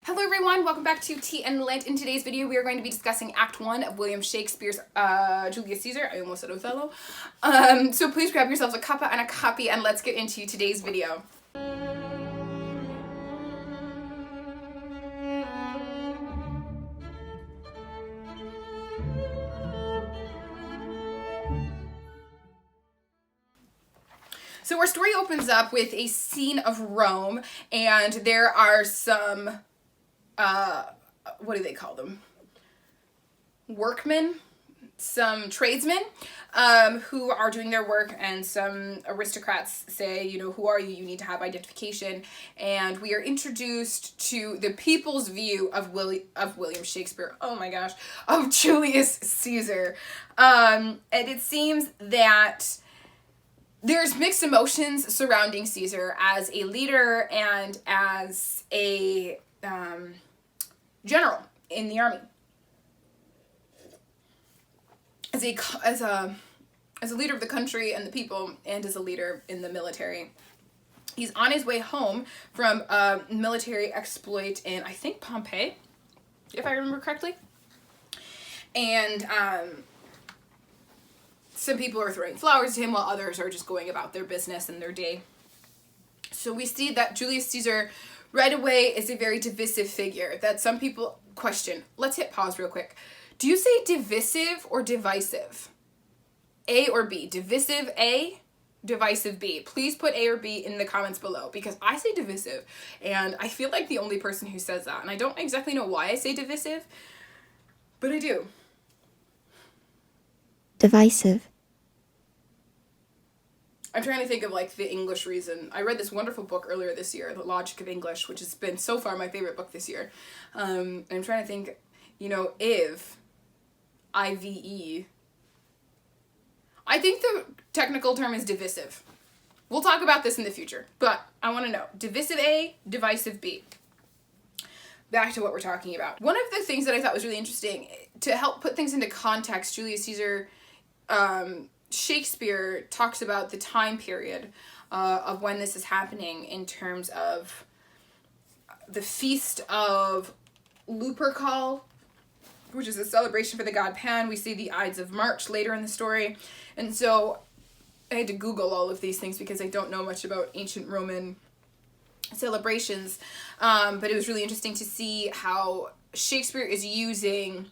Hello everyone, welcome back to Tea and Lit. In today's video we are going to be discussing Act 1 of William Shakespeare's Julius Caesar. I almost said Othello. So please grab yourselves a cuppa and a copy and let's get into today's video. So our story opens up with a scene of Rome, and there are some what do they call them? Workmen, some tradesmen, who are doing their work, and some aristocrats say, you know, who are you? You need to have identification. And we are introduced to the people's view of William Shakespeare. Oh my gosh, of Julius Caesar. And it seems that there's mixed emotions surrounding Caesar as a leader and as a general in the army. As a leader of the country and the people, and as a leader in the military. He's on his way home from a military exploit in, I think, Pompeii, if I remember correctly. And some people are throwing flowers to him while others are just going about their business and their day. So we see that Julius Caesar right away is a very divisive figure that some people question. Let's hit pause real quick. Do you say divisive or divisive? A or B? Divisive A, divisive B. Please put A or B in the comments below, because I say divisive and I feel like the only person who says that, and I don't exactly know why I say divisive, but I do. Divisive. I'm trying to think of like the English reason. I read this wonderful book earlier this year, The Logic of English, which has been so far my favorite book this year. I'm trying to think, you know, I-V-E. I think the technical term is divisive. We'll talk about this in the future, but I want to know. Divisive A, divisive B. Back to what we're talking about. One of the things that I thought was really interesting, to help put things into context, Julius Caesar, Shakespeare talks about the time period of when this is happening in terms of the feast of Lupercal, which is a celebration for the god Pan. We see the Ides of March later in the story. And so I had to Google all of these things because I don't know much about ancient Roman celebrations. But it was really interesting to see how Shakespeare is using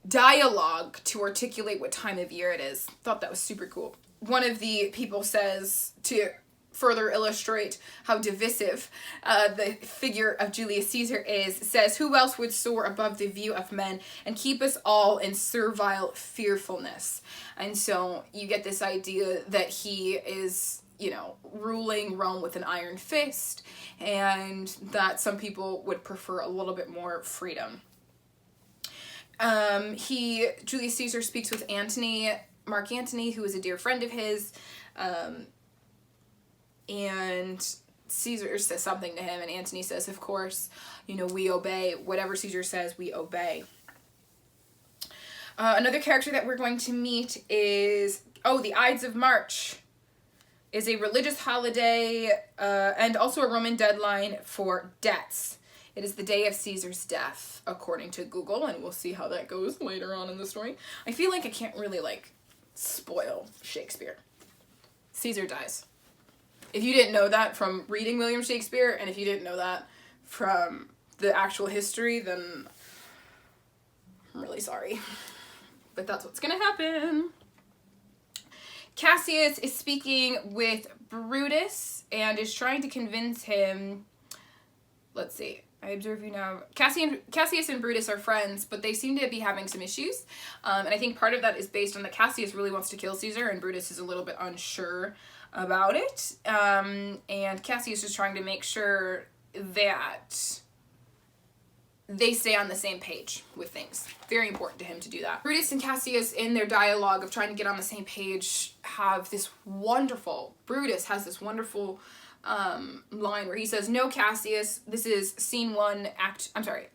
dialogue to articulate what time of year it is. Thought that was super cool. One of the people says, to further illustrate how divisive the figure of Julius Caesar is, says, "Who else would soar above the view of men and keep us all in servile fearfulness?" And so you get this idea that he is, you know, ruling Rome with an iron fist, and that some people would prefer a little bit more freedom. Julius Caesar speaks with Mark Antony, who is a dear friend of his, and Caesar says something to him, and Antony says, of course, you know, we obey. Whatever Caesar says, we obey. Another character that we're going to meet is, the Ides of March is a religious holiday, and also a Roman deadline for debts. It is the day of Caesar's death, according to Google, and we'll see how that goes later on in the story. I feel like I can't really, spoil Shakespeare. Caesar dies. If you didn't know that from reading William Shakespeare, and if you didn't know that from the actual history, then I'm really sorry. But that's what's gonna happen. Cassius is speaking with Brutus and is trying to convince him, let's see, I observe you now. Cassius and Brutus are friends, but they seem to be having some issues. And I think part of that is based on that Cassius really wants to kill Caesar, and Brutus is a little bit unsure about it. And Cassius is trying to make sure that they stay on the same page with things. Very important to him to do that. Brutus and Cassius, in their dialogue of trying to get on the same page, Brutus has this wonderful line where he says, "No, Cassius," this is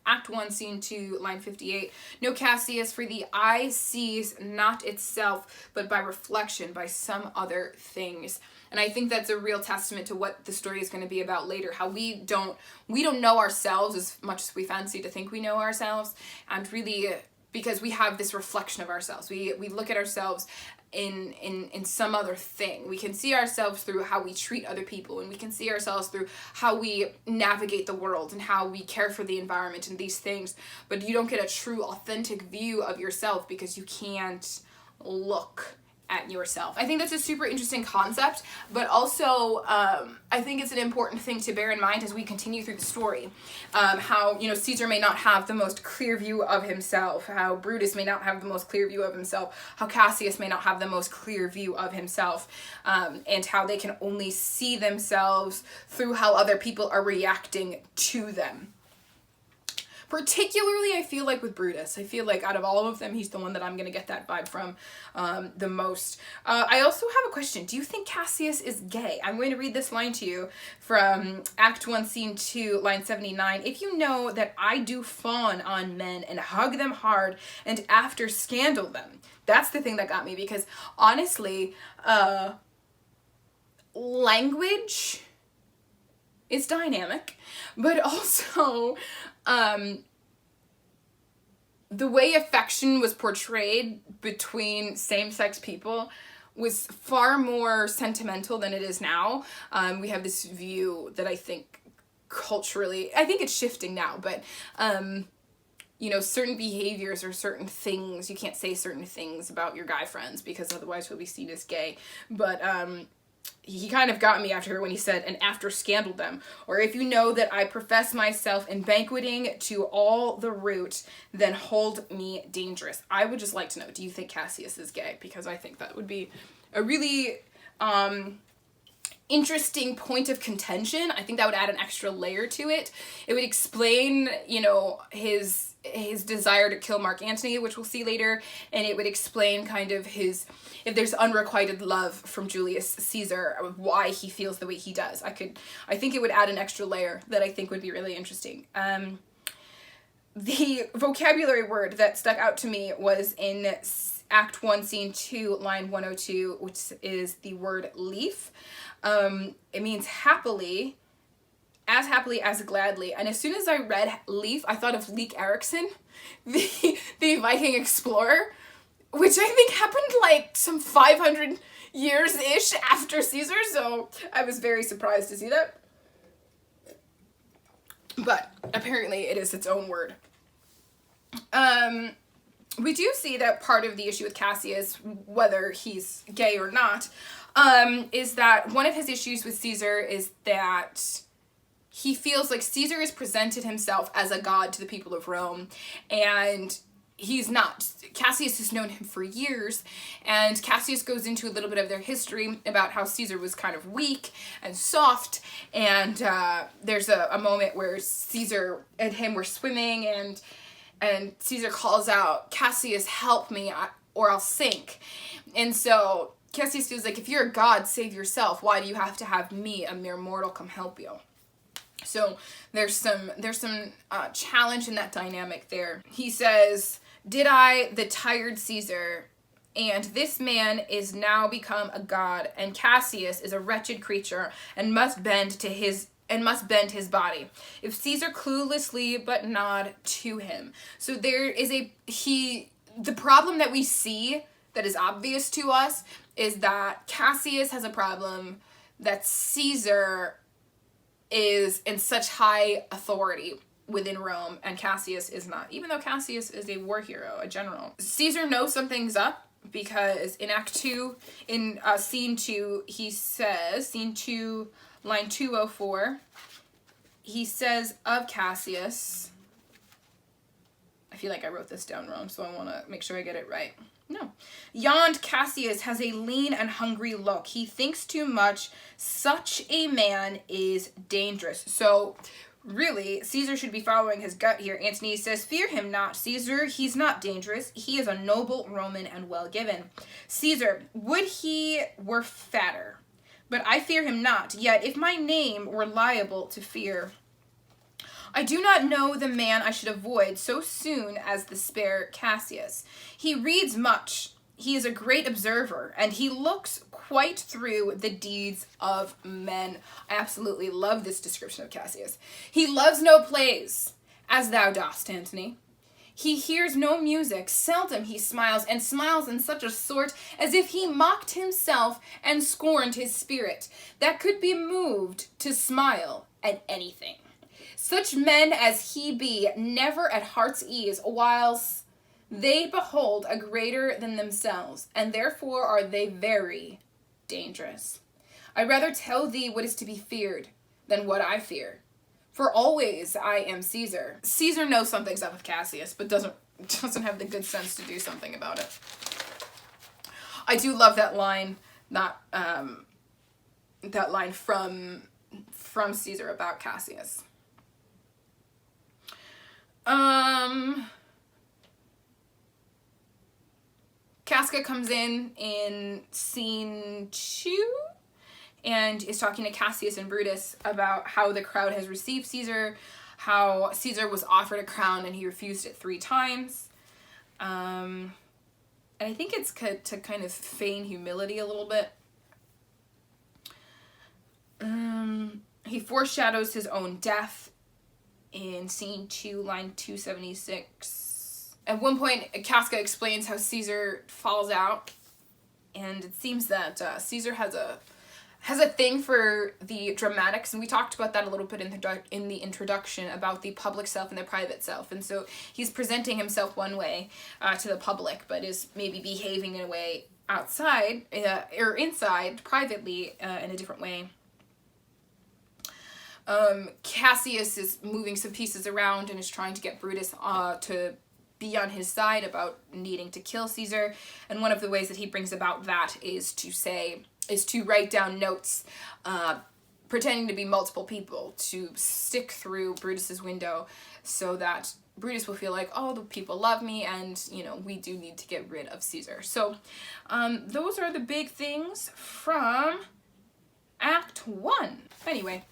Act 1, Scene 2, line 58. "No, Cassius, for the eye sees not itself, but by reflection, by some other things." And I think that's a real testament to what the story is going to be about later, how we don't know ourselves as much as we fancy to think we know ourselves, and really because we have this reflection of ourselves. We look at ourselves in some other thing. We can see ourselves through how we treat other people, and we can see ourselves through how we navigate the world and how we care for the environment and these things. But you don't get a true authentic view of yourself because you can't look at yourself. I think that's a super interesting concept, but also I think it's an important thing to bear in mind as we continue through the story. How, Caesar may not have the most clear view of himself, how Brutus may not have the most clear view of himself, how Cassius may not have the most clear view of himself, and how they can only see themselves through how other people are reacting to them. Particularly, I feel like with Brutus. I feel like out of all of them, he's the one that I'm going to get that vibe from the most. I also have a question. Do you think Cassius is gay? I'm going to read this line to you from Act 1, Scene 2, line 79. If you know that I do fawn on men and hug them hard and after scandal them. That's the thing that got me, because honestly, language is dynamic, but also the way affection was portrayed between same-sex people was far more sentimental than it is now. We have this view that I think culturally, I think it's shifting now, but certain behaviors or certain things, you can't say certain things about your guy friends because otherwise you'll be seen as gay. But he kind of got me after when he said, and after scandal them. Or if you know that I profess myself in banqueting to all the root, then hold me dangerous. I would just like to know, do you think Cassius is gay? Because I think that would be a really interesting point of contention. I think that would add an extra layer to it. It would explain, his desire to kill Mark Antony, which we'll see later, and it would explain kind of if there's unrequited love from Julius Caesar, why he feels the way he does. I think it would add an extra layer that I think would be really interesting. The vocabulary word that stuck out to me was in Act 1, Scene 2, line 102, which is the word leaf. It means happily as gladly. And as soon as I read leaf, I thought of Leif Erikson, the Viking explorer, which I think happened like some 500 years-ish after Caesar, so I was very surprised to see that. But apparently it is its own word. We do see that part of the issue with Cassius, whether he's gay or not, is that one of his issues with Caesar is that he feels like Caesar has presented himself as a god to the people of Rome, and he's not. Cassius has known him for years, and Cassius goes into a little bit of their history about how Caesar was kind of weak and soft, and there's a moment where Caesar and him were swimming, and Caesar calls out, Cassius, help me, or I'll sink. And so Cassius feels like, if you're a god, save yourself. Why do you have to have me, a mere mortal, come help you? So there's some challenge in that dynamic there. He says, did I, the tired Caesar, and this man is now become a god, and Cassius is a wretched creature, and must bend his body. If Caesar cluelessly but nod to him. So there is the problem that we see that is obvious to us is that Cassius has a problem that Caesar is in such high authority within Rome, and Cassius is not, even though Cassius is a war hero, a general. Caesar knows something's up, because in Act 2, in Scene 2, he says, Scene 2, line 204, he says of Cassius, I feel like I wrote this down wrong, so I want to make sure I get it right. No. Yond Cassius has a lean and hungry look. He thinks too much. Such a man is dangerous. So, really, Caesar should be following his gut here. Antony says, fear him not, Caesar. He's not dangerous. He is a noble Roman and well given. Caesar, would he were fatter. But I fear him not. Yet, if my name were liable to fear, I do not know the man I should avoid so soon as the spare Cassius. He reads much, he is a great observer, and he looks quite through the deeds of men. I absolutely love this description of Cassius. He loves no plays, as thou dost, Antony. He hears no music, seldom he smiles, and smiles in such a sort as if he mocked himself and scorned his spirit, that could be moved to smile at anything. Such men as he be never at heart's ease, whilst they behold a greater than themselves, and therefore are they very dangerous. I rather tell thee what is to be feared than what I fear. For always I am Caesar. Caesar knows something's up with Cassius, but doesn't have the good sense to do something about it. I do love that line, that line from Caesar about Cassius. Casca comes in scene 2 and is talking to Cassius and Brutus about how the crowd has received Caesar, how Caesar was offered a crown and he refused it 3 times. And I think it's to kind of feign humility a little bit. He foreshadows his own death in scene 2, line 276. At one point, Casca explains how Caesar falls out, and it seems that Caesar has a thing for the dramatics, and we talked about that a little bit in the introduction about the public self and the private self. And so he's presenting himself one way to the public, but is maybe behaving in a way outside or inside privately in a different way. Cassius is moving some pieces around and is trying to get Brutus to be on his side about needing to kill Caesar, and one of the ways that he brings about that is to write down notes pretending to be multiple people to stick through Brutus's window so that Brutus will feel like, oh, the people love me, and, you know, we do need to get rid of Caesar. So those are the big things from Act 1. Anyway,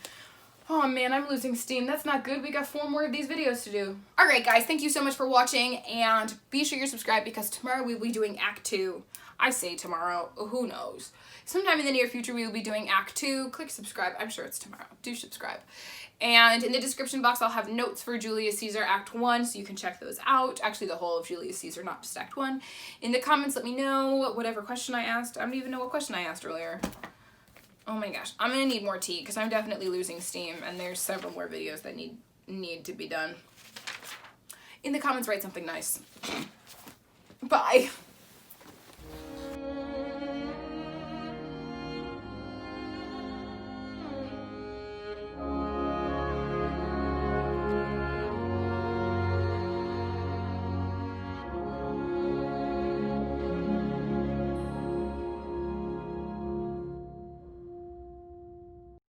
oh man, I'm losing steam. That's not good. We got 4 more of these videos to do. Alright guys, thank you so much for watching, and be sure you're subscribed because tomorrow we'll be doing Act 2. I say tomorrow, who knows. Sometime in the near future we will be doing Act 2. Click subscribe. I'm sure it's tomorrow. Do subscribe. And in the description box I'll have notes for Julius Caesar Act 1, so you can check those out. Actually the whole of Julius Caesar, not just Act 1. In the comments let me know whatever question I asked. I don't even know what question I asked earlier. Oh my gosh, I'm gonna need more tea because I'm definitely losing steam, and there's several more videos that need to be done. In the comments, write something nice. Bye.